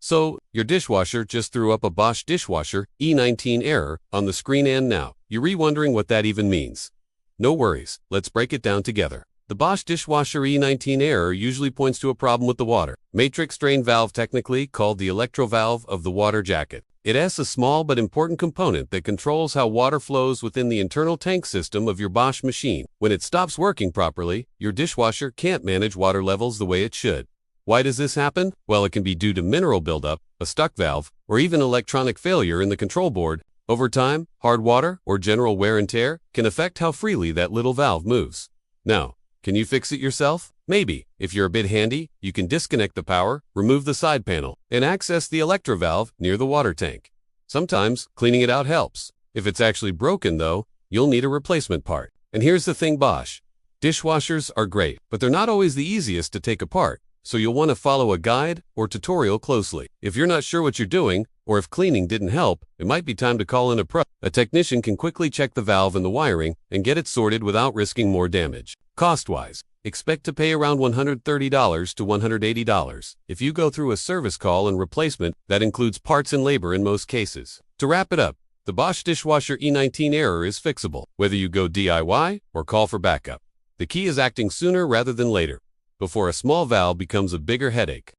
So, your dishwasher just threw up a Bosch Dishwasher E19 error on the screen, and now you're wondering what that even means. No worries, let's break it down together. The Bosch Dishwasher E19 error usually points to a problem with the water matrix drain valve, technically called the electrovalve of the water jacket. It has a small but important component that controls how water flows within the internal tank system of your Bosch machine. When it stops working properly, your dishwasher can't manage water levels the way it should. Why does this happen? Well, it can be due to mineral buildup, a stuck valve, or even electronic failure in the control board. Over time, hard water or general wear and tear can affect how freely that little valve moves. Now, can you fix it yourself? Maybe. If you're a bit handy, you can disconnect the power, remove the side panel, and access the electrovalve near the water tank. Sometimes, cleaning it out helps. If it's actually broken, though, you'll need a replacement part. And here's the thing, Bosch dishwashers are great, but they're not always the easiest to take apart. So you'll want to follow a guide or tutorial closely. If you're not sure what you're doing, or if cleaning didn't help, it might be time to call in a pro. A technician can quickly check the valve and the wiring and get it sorted without risking more damage. Cost-wise, expect to pay around $130 to $180. If you go through a service call and replacement, that includes parts and labor in most cases. To wrap it up, the Bosch Dishwasher E19 error is fixable, whether you go DIY or call for backup. The key is acting sooner rather than later, before a small valve becomes a bigger headache.